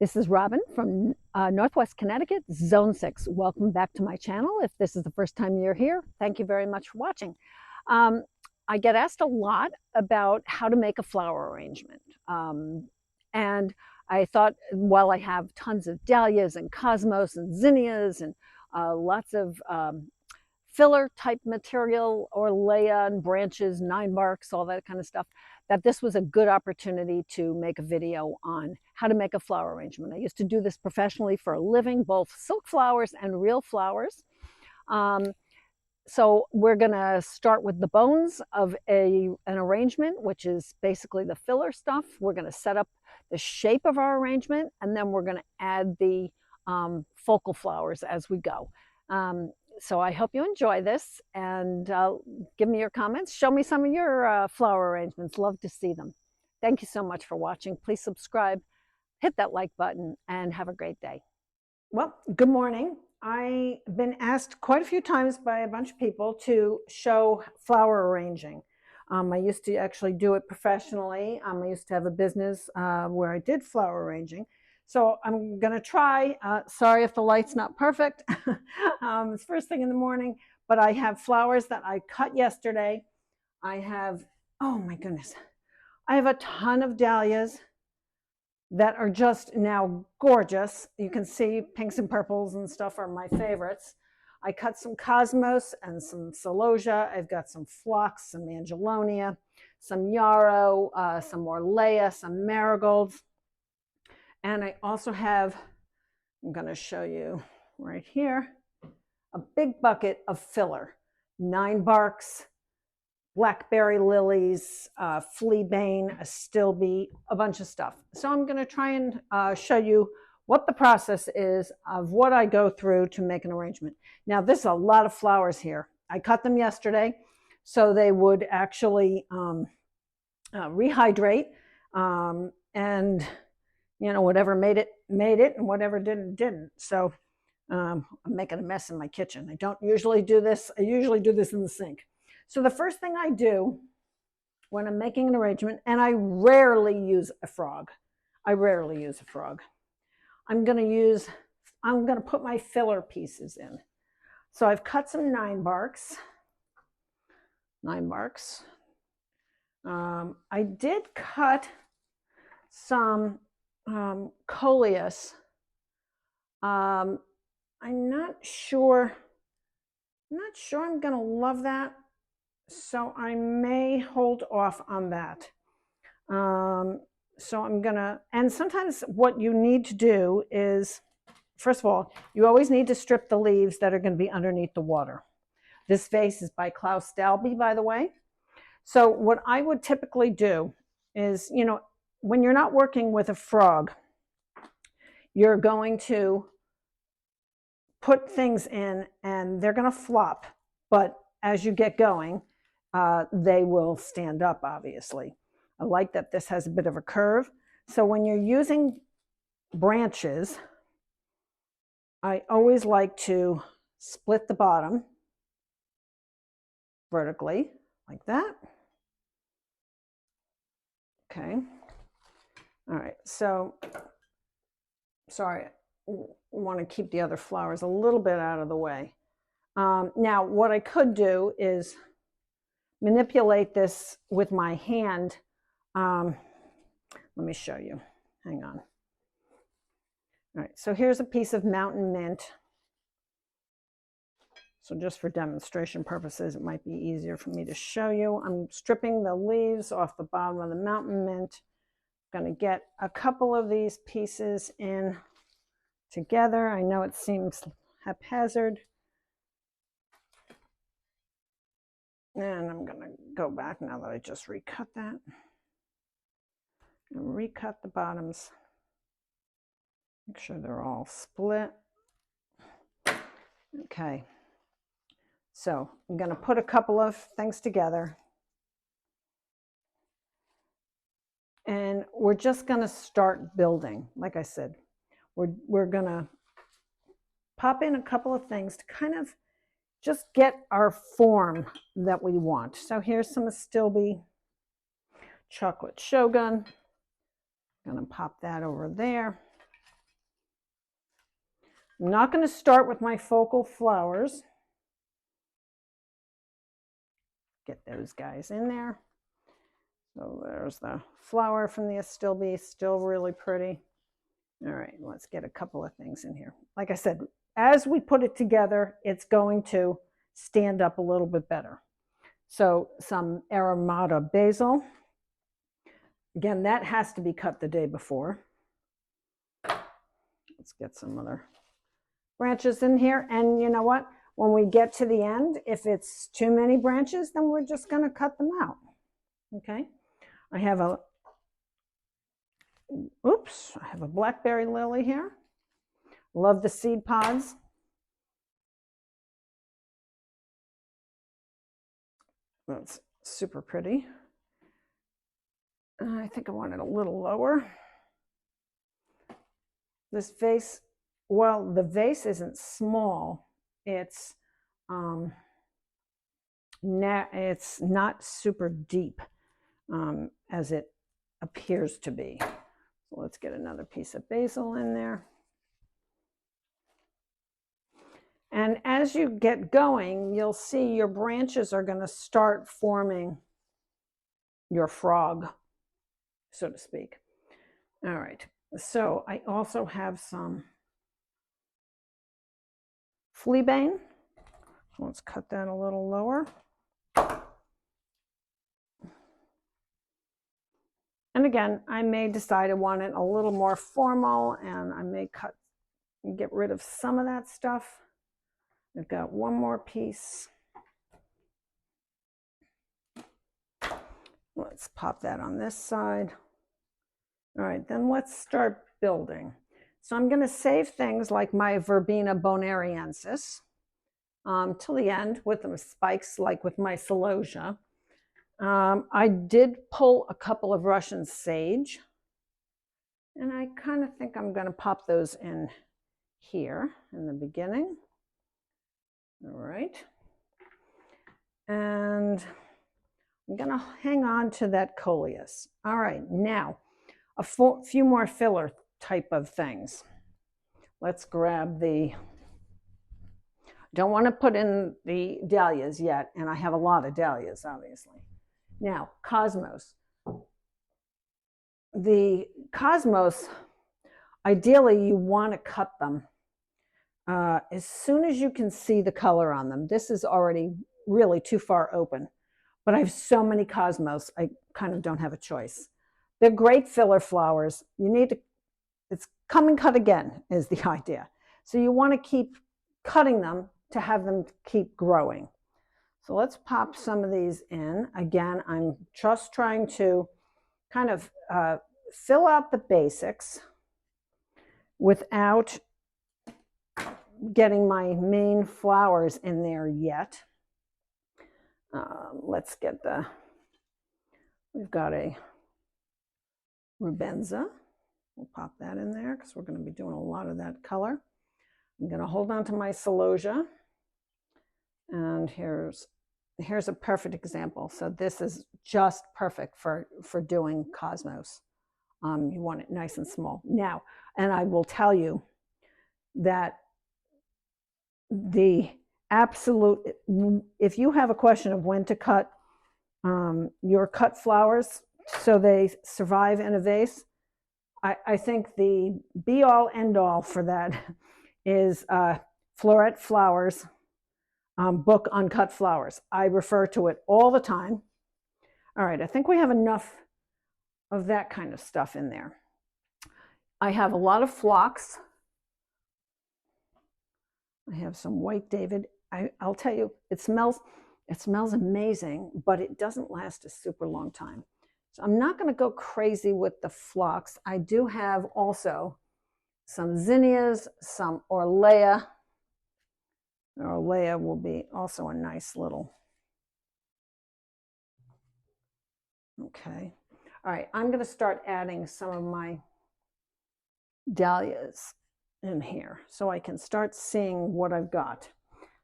This is Robin from Northwest Connecticut, Zone 6. Welcome back to my channel. If this is the first time you're here, thank you very much for watching. Um, I get asked a lot about how to make a flower arrangement. And I thought, while I have tons of dahlias and cosmos and zinnias and lots of filler type material, Orlea and branches, 9-barks, all that kind of stuff, that this was a good opportunity to make a video on how to make a flower arrangement. I used to do this professionally for a living, both silk flowers and real flowers. So we're going to start with the bones of an arrangement, which is basically the filler stuff. We're going to set up the shape of our arrangement, and then we're going to add the focal flowers as we go. So I hope you enjoy this, and give me your comments. Show me some of your flower arrangements. Love to see them. Thank you so much for watching. Please subscribe, hit that like button, and have a great day. Well, good morning. I've been asked quite a few times by a bunch of people to show flower arranging. I used to actually do it professionally. I used to have a business where I did flower arranging. So I'm going to try. Sorry if the light's not perfect. It's first thing in the morning, but I have flowers that I cut yesterday. I have, oh my goodness, I have a ton of dahlias that are just now gorgeous. You can see pinks and purples and stuff are my favorites. I cut some cosmos and some celosia. I've got some phlox, some angelonia, some yarrow, some orlea, some marigolds. And I also have, I'm going to show you right here, a big bucket of filler, 9-barks, blackberry lilies, fleabane, astilbe, a bunch of stuff. So I'm going to try and show you what the process is of what I go through to make an arrangement. Now, this is a lot of flowers here. I cut them yesterday so they would actually rehydrate, and you know, whatever made it, and whatever didn't. So I'm making a mess in my kitchen. I don't usually do this. I usually do this in the sink. So the first thing I do when I'm making an arrangement, and I rarely use a frog. I'm going to put my filler pieces in. So I've cut some 9-barks. I did cut some coleus. I'm not sure I'm going to love that, so I may hold off on that. So I'm gonna, and sometimes what you need to do is, first of all, you always need to strip the leaves that are going to be underneath the water. This vase is by Klaus Dalby, by the way. So what I would typically do is, you know, when you're not working with a frog, you're going to put things in and they're going to flop. But as you get going, they will stand up, obviously. I like that this has a bit of a curve. So when you're using branches, I always like to split the bottom vertically, like that. Okay. All right, so, sorry, I want to keep the other flowers a little bit out of the way. Now, what I could do is manipulate this with my hand. Let me show you. Hang on. All right, so here's a piece of mountain mint. So just for demonstration purposes, it might be easier for me to show you. I'm stripping the leaves off the bottom of the mountain mint. I'm going to get a couple of these pieces in together. I know it seems haphazard. And I'm going to go back now that I just recut that. And recut the bottoms. Make sure they're all split. Okay. So I'm going to put a couple of things together. And we're just going to start building. Like I said, we're going to pop in a couple of things to kind of just get our form that we want. So here's some Astilbe chocolate shogun. I'm going to pop that over there. I'm not going to start with my focal flowers. Get those guys in there. So there's the flower from the astilbe, still really pretty. All right, let's get a couple of things in here. Like I said, as we put it together, it's going to stand up a little bit better. So some Aromatica basil. Again, that has to be cut the day before. Let's get some other branches in here. And you know what? When we get to the end, if it's too many branches, then we're just going to cut them out. Okay. I have a blackberry lily here. Love the seed pods. That's super pretty. I think I want it a little lower. This vase, well, the vase isn't small. It's not super deep as it appears to be. So let's get another piece of basil in there. And as you get going, you'll see your branches are going to start forming your frog, so to speak. All right. So I also have some fleabane. Let's cut that a little lower. And again, I may decide I want it a little more formal, and I may cut and get rid of some of that stuff. I've got one more piece. Let's pop that on this side. All right, then let's start building. So I'm going to save things like my Verbena bonariensis till the end with the spikes, like with my celosia. I did pull a couple of Russian sage, and I kind of think I'm going to pop those in here in the beginning. All right. And I'm going to hang on to that coleus. All right, now a few more filler type of things. Let's grab the, don't want to put in the dahlias yet, and I have a lot of dahlias, obviously. Now, cosmos. The cosmos, ideally you want to cut them as soon as you can see the color on them. This is already really too far open, but I have so many cosmos, I kind of don't have a choice. They're great filler flowers. You need to, it's come and cut again is the idea. So you want to keep cutting them to have them keep growing. So let's pop some of these in. Again, I'm just trying to kind of fill out the basics without getting my main flowers in there yet. Let's get the, we've got a rubenza. We'll pop that in there because we're going to be doing a lot of that color. I'm going to hold on to my celosia. And here's a perfect example. So this is just perfect for doing cosmos. You want it nice and small. Now, and I will tell you that the absolute, if you have a question of when to cut your cut flowers so they survive in a vase, I think the be all end all for that is Florette Flowers book on cut flowers. I refer to it all the time. All right, I think we have enough of that kind of stuff in there. I have a lot of phlox. I have some white David. I'll tell you, it smells amazing, but it doesn't last a super long time. So I'm not going to go crazy with the phlox. I do have also some zinnias, some Orlea. Orlea will be also a nice little. Okay. All right, I'm going to start adding some of my dahlias in here so I can start seeing what I've got.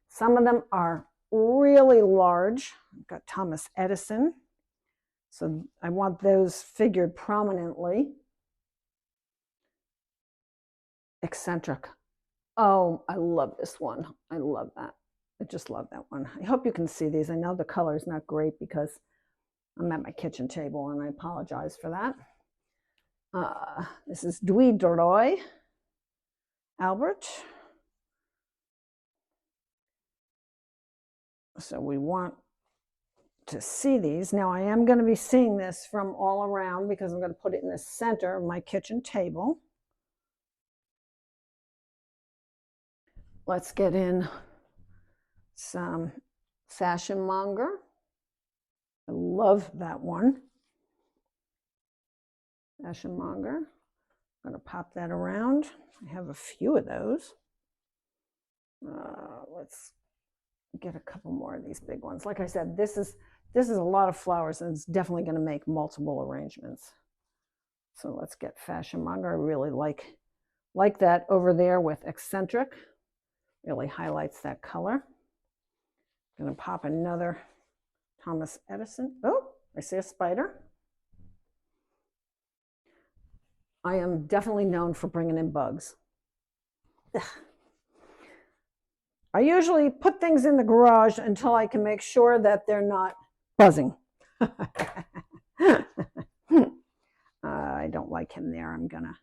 Some of them are really large. I've got Thomas Edison. So I want those figured prominently. Eccentric. Oh, I love this one. I love that. I just love that one. I hope you can see these. I know the color is not great because I'm at my kitchen table and I apologize for that. This is Dwi Doroy Albert. So we want to see these. Now I am going to be seeing this from all around because I'm going to put it in the center of my kitchen table. Let's get in some Fashion Monger. I love that one. Fashion Monger. I'm going to pop that around. I have a few of those. Let's get a couple more of these big ones. Like I said, this is a lot of flowers and it's definitely going to make multiple arrangements. So let's get Fashion Monger. I really like that over there with Eccentric. Really highlights that color. I'm going to pop another Thomas Edison. Oh, I see a spider. I am definitely known for bringing in bugs. I usually put things in the garage until I can make sure that they're not buzzing. I don't like him there. I'm going to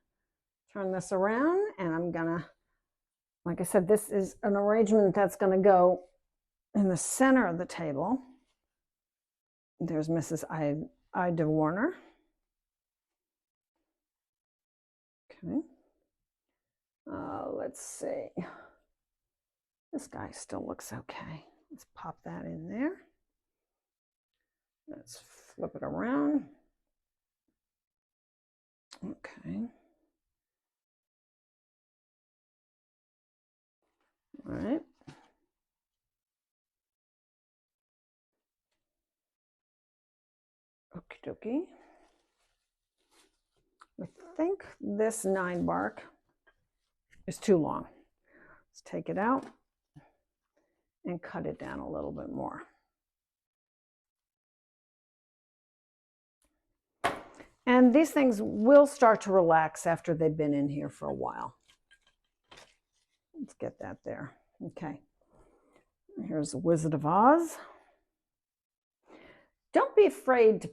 turn this around and I'm going to, like I said, this is an arrangement that's going to go in the center of the table. There's Mrs. Ida Warner. Okay. Let's see. This guy still looks okay. Let's pop that in there. Let's flip it around. Okay. All right. Okie dokie. I think this 9 bark is too long. Let's take it out and cut it down a little bit more. And these things will start to relax after they've been in here for a while. Let's get that there. Okay. Here's the Wizard of Oz. Don't be afraid to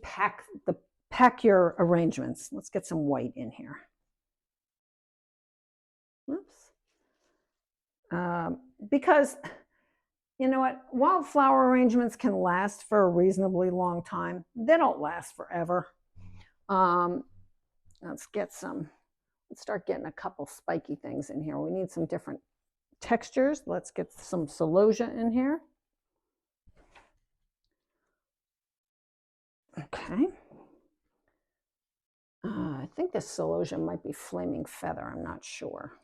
pack your arrangements. Let's get some white in here. Oops. Because you know what? Wildflower arrangements can last for a reasonably long time. They don't last forever. Let's start getting a couple spiky things in here. We need some different textures. Let's get some celosia in here. Okay. I think this celosia might be Flaming Feather. I'm not sure.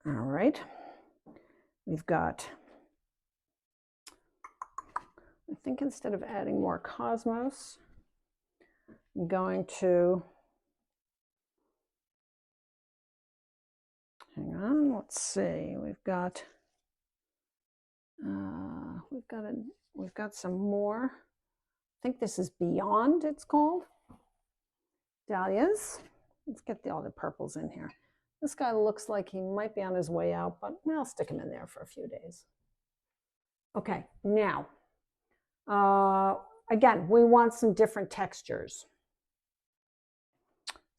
All right. We've got, I think instead of adding more Cosmos, I'm going to, hang on, let's see. We've got some more. I think this is Beyond, it's called. Dahlias. Let's get all the purples in here. This guy looks like he might be on his way out, but I'll stick him in there for a few days. Okay, now, again, we want some different textures.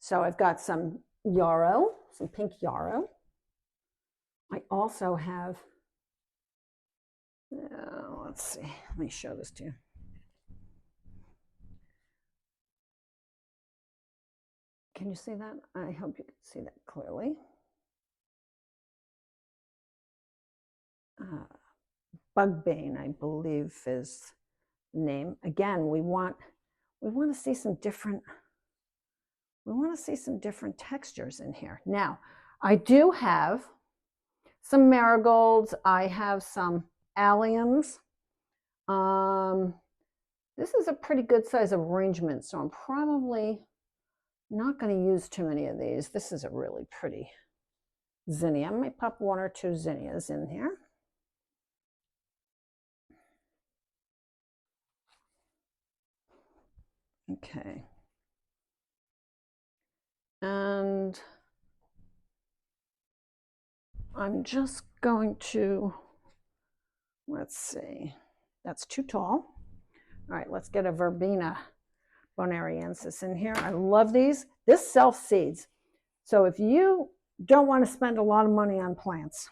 So I've got some yarrow, some pink yarrow. I also have, let's see, let me show this to you. Can you see that? I hope you can see that clearly. Bugbane, I believe, is the name. Again, we want to see some different. We want to see some different textures in here. Now, I do have some marigolds. I have some alliums. This is a pretty good size arrangement, so I'm probably not going to use too many of these. This is a really pretty zinnia. I might pop 1 or 2 zinnias in here. Okay. I'm just going to, let's see, that's too tall. All right, let's get a verbena bonariensis in here. I love these. This self-seeds. So if you don't want to spend a lot of money on plants,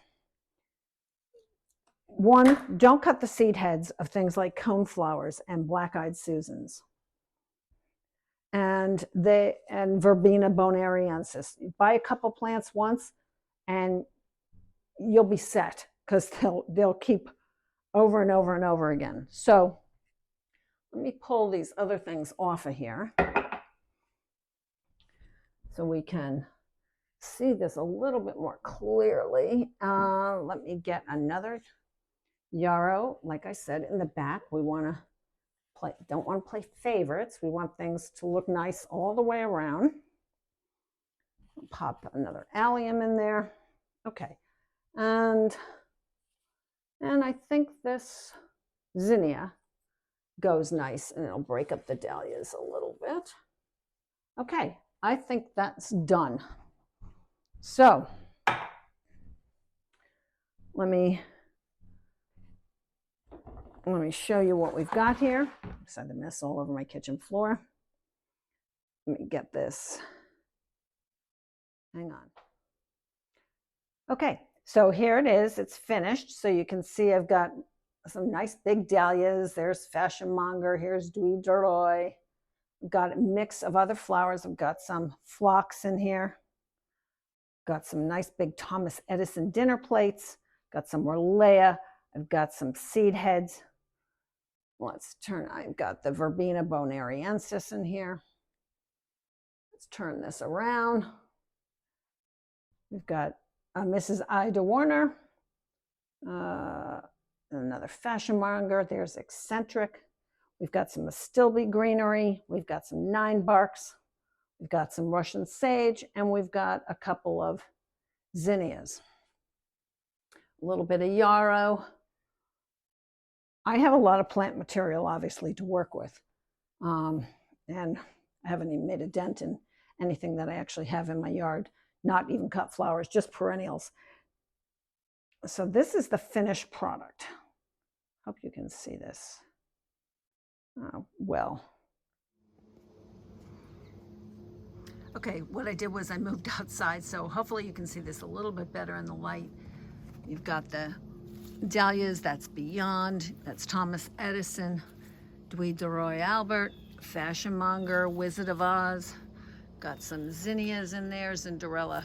one, don't cut the seed heads of things like coneflowers and black-eyed Susans and verbena bonariensis. Buy a couple plants once and you'll be set, because they'll keep over and over and over again. So let me pull these other things off of here so we can see this a little bit more clearly. Let me get another yarrow. Like I said, in the back, we don't want to play favorites. We want things to look nice all the way around. I'll pop another allium in there. Okay, and I think this zinnia goes nice, and it'll break up the dahlias a little bit. Okay, I think that's done. So let me show you what we've got here. I just had a mess all over my kitchen floor. Let me get this. Hang on. Okay, so here it is. It's finished. So you can see I've got some nice big dahlias. There's Fashion Monger. Here's Dwi de Roy. I've got a mix of other flowers. I've got some phlox in here. Got some nice big Thomas Edison dinner plates. Got some Rholea. I've got some seed heads. I've got the verbena bonariensis in here. Let's turn this around. We've got Mrs. Ida Warner, another Fashion Monger. There's Eccentric. We've got some Astilbe greenery. We've got some nine barks. We've got some Russian sage, and we've got a couple of zinnias. A little bit of yarrow. I have a lot of plant material, obviously, to work with. And I haven't even made a dent in anything that I actually have in my yard, not even cut flowers, just perennials. So this is the finished product. Hope you can see this well. Okay, what I did was I moved outside, so hopefully you can see this a little bit better in the light. You've got the dahlias, that's Beyond, that's Thomas Edison, Dwi de Roy Albert, Fashion Monger, Wizard of Oz. Got some zinnias in there, Zinderella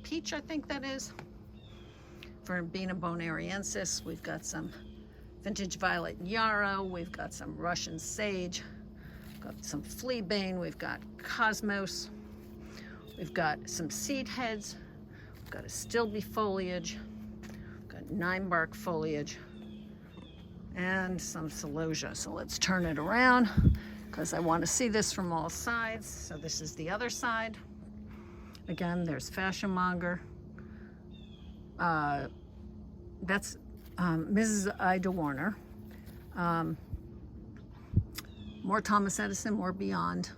Peach, I think that is. Verbena bonariensis. We've got some vintage violet yarrow. We've got some Russian sage. Got some fleabane. We've got cosmos. We've got some seed heads. We've got Astilbe foliage. We've got nine bark foliage. And some celosia. So let's turn it around because I want to see this from all sides. So this is the other side. Again, there's Fashion Monger. That's Mrs. Ida Warner. More Thomas Edison, more Beyond,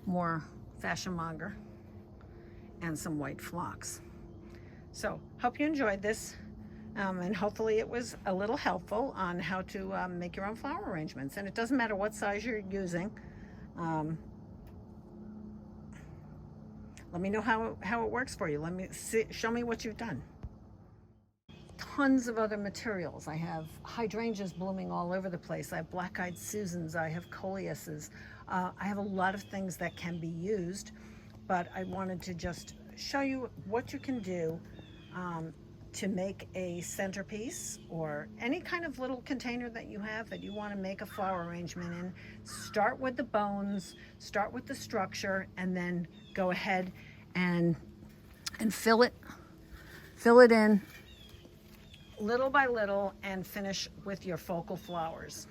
more Fashion Monger, and some white phlox. So, hope you enjoyed this, and hopefully it was a little helpful on how to make your own flower arrangements. And it doesn't matter what size you're using. Let me know how it works for you. Let me see, show me what you've done. Tons of other materials. I have hydrangeas blooming all over the place. I have black-eyed Susans. I have coleuses. I have a lot of things that can be used, but I wanted to just show you what you can do to make a centerpiece or any kind of little container that you have that you want to make a flower arrangement in. Start with the bones, start with the structure, and then go ahead and fill it in little by little and finish with your focal flowers.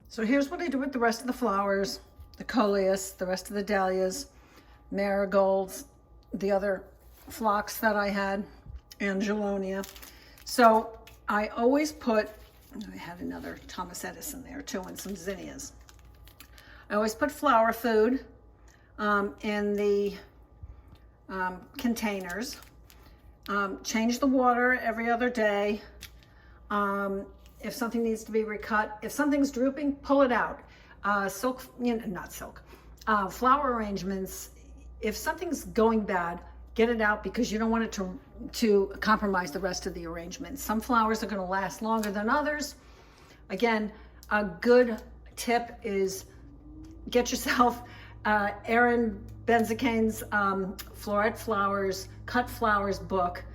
So here's what I do with the rest of the flowers, the coleus, the rest of the dahlias, marigolds, the other phlox that I had, Angelonia. So I always put, I had another Thomas Edison there too, and some zinnias. I always put flower food in the containers. Change the water every other day. If something needs to be recut, if something's drooping, pull it out. Silk, not silk, flower arrangements, if something's going bad, get it out because you don't want it to compromise the rest of the arrangement. Some flowers are going to last longer than others. Again, a good tip is get yourself Erin Benzicane's Floret Flowers, Cut Flowers book,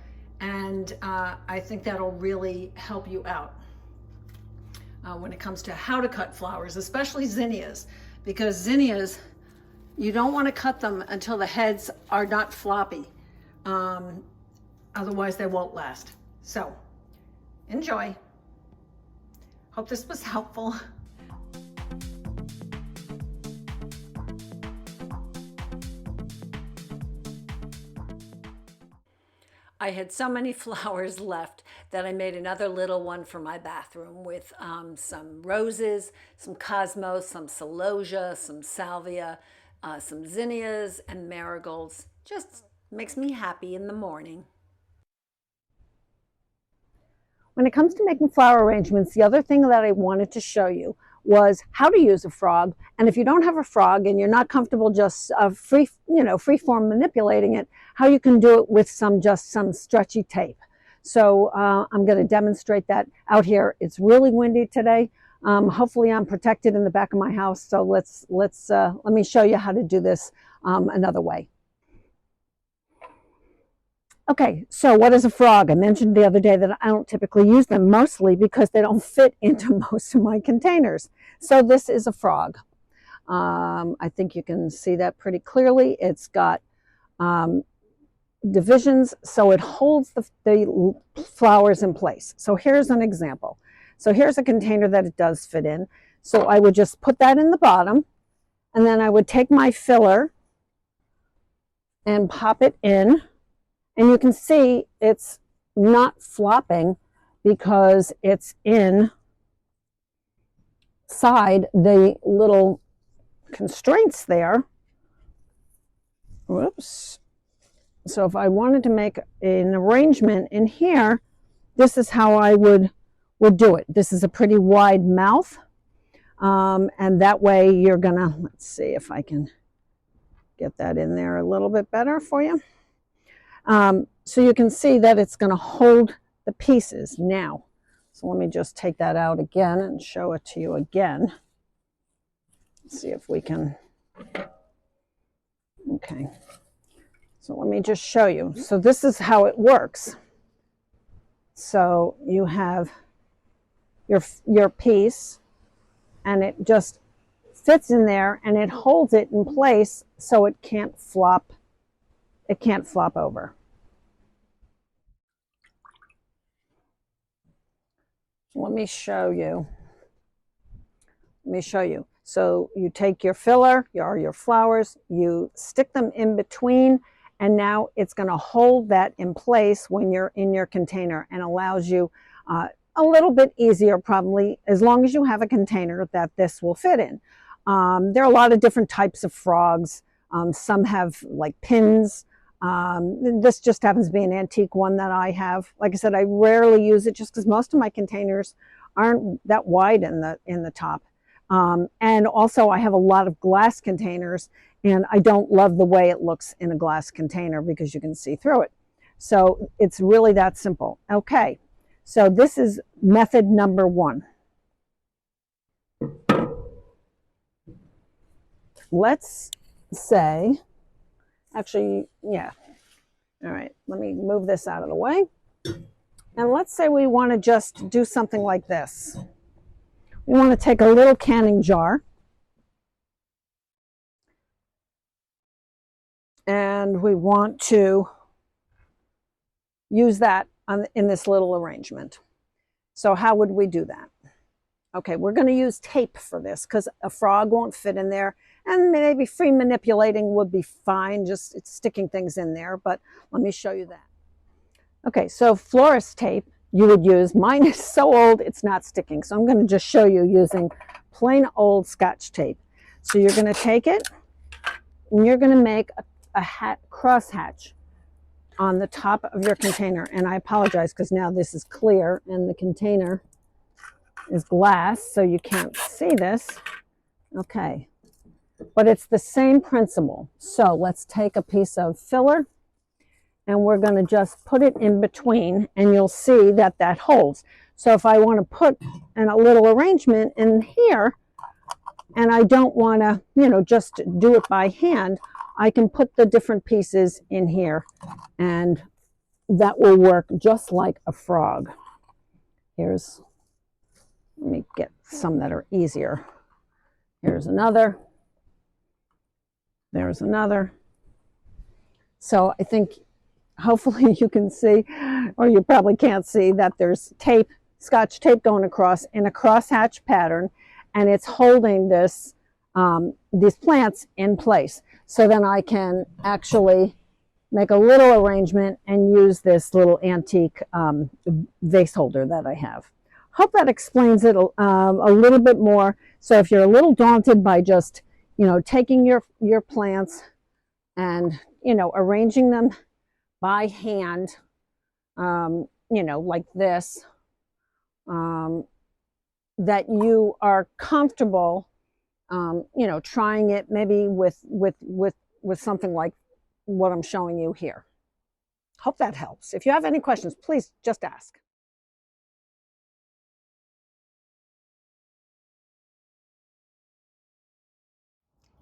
and I think that'll really help you out when it comes to how to cut flowers, especially zinnias, because zinnias, you don't want to cut them until the heads are not floppy. Otherwise they won't last. So enjoy. Hope this was helpful. I had so many flowers left that I made another little one for my bathroom with some roses, some cosmos, some celosia, some salvia, some zinnias and marigolds. Just makes me happy in the morning. When it comes to making flower arrangements, the other thing that I wanted to show you was how to use a frog. And if you don't have a frog and you're not comfortable just free form manipulating it, how you can do it with some stretchy tape. So I'm going to demonstrate that out here. It's really windy today. Hopefully I'm protected in the back of my house. So let me show you how to do this another way. Okay, so what is a frog? I mentioned the other day that I don't typically use them, mostly because they don't fit into most of my containers. So this is a frog. I think you can see that pretty clearly. It's got divisions, so it holds the flowers in place. So here's an example. So here's a container that it does fit in. So I would just put that in the bottom, and then I would take my filler and pop it in. And you can see it's not flopping because it's inside the little constraints there. Whoops. So if I wanted to make an arrangement in here, this is how I would do it. This is a pretty wide mouth. And that way you're gonna, let's see if I can get that in there a little bit better for you. So you can see that it's going to hold the pieces now. So let me just take that out again and show it to you again. Let's see if we can. Okay. So let me just show you. So this is how it works. So you have your piece, and it just fits in there, and it holds it in place so it can't flop. It can't flop over. Let me show you. So you take your filler, your flowers, you stick them in between, and now it's going to hold that in place when you're in your container, and allows you a little bit easier, probably, as long as you have a container that this will fit in. There are a lot of different types of frogs. Some have like pins. This just happens to be an antique one that I have. Like I said, I rarely use it just because most of my containers aren't that wide in the top. And also I have a lot of glass containers, and I don't love the way it looks in a glass container because you can see through it. So it's really that simple. Okay, so this is method number 1. Let's say, actually, yeah. All right, let me move this out of the way. And let's say we want to just do something like this. We want to take a little canning jar, and we want to use that in this little arrangement. So how would we do that? Okay, we're going to use tape for this because a frog won't fit in there, And maybe free manipulating would be fine, just it's sticking things in there, but let me show you that. Okay, so florist tape you would use. Mine is so old, it's not sticking. So I'm going to just show you using plain old Scotch tape. So you're going to take it and you're going to make a cross hatch on the top of your container. And I apologize because now this is clear and the container is glass, so you can't see this. Okay, but it's the same principle. So let's take a piece of filler and we're going to just put it in between, and you'll see that that holds. So if I want to put in a little arrangement in here, and I don't want to, you know, just do it by hand, I can put the different pieces in here, and that will work just like a frog. Let me get some that are easier. Here's another. There's another. So I think hopefully you can see, or you probably can't see, that there's tape, Scotch tape going across in a crosshatch pattern, and it's holding these plants in place. So then I can actually make a little arrangement and use this little antique vase holder that I have. Hope that explains it a little bit more. So if you're a little daunted by just, you know, taking your plants and, you know, arranging them by hand, you know, like this, that you are comfortable, you know, trying it maybe with something like what I'm showing you here. Hope that helps. If you have any questions, please just ask.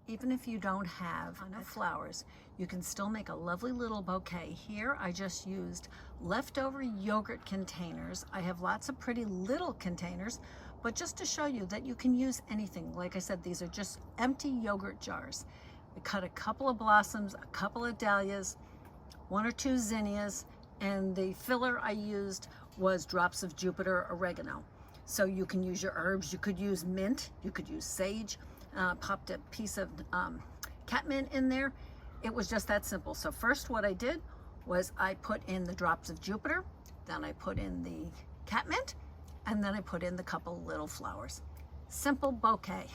Even if you don't have enough flowers, you can still make a lovely little bouquet. Here I just used leftover yogurt containers. I have lots of pretty little containers, but just to show you that you can use anything. Like I said, these are just empty yogurt jars. I cut a couple of blossoms, a couple of dahlias, 1 or 2 zinnias, and the filler I used was drops of Jupiter oregano. So you can use your herbs. You could use mint, you could use sage. Popped a piece of catmint in there. It was just that simple. So first what I did was I put in the drops of Jupiter, then I put in the catmint, and then I put in the couple little flowers. Simple bouquet.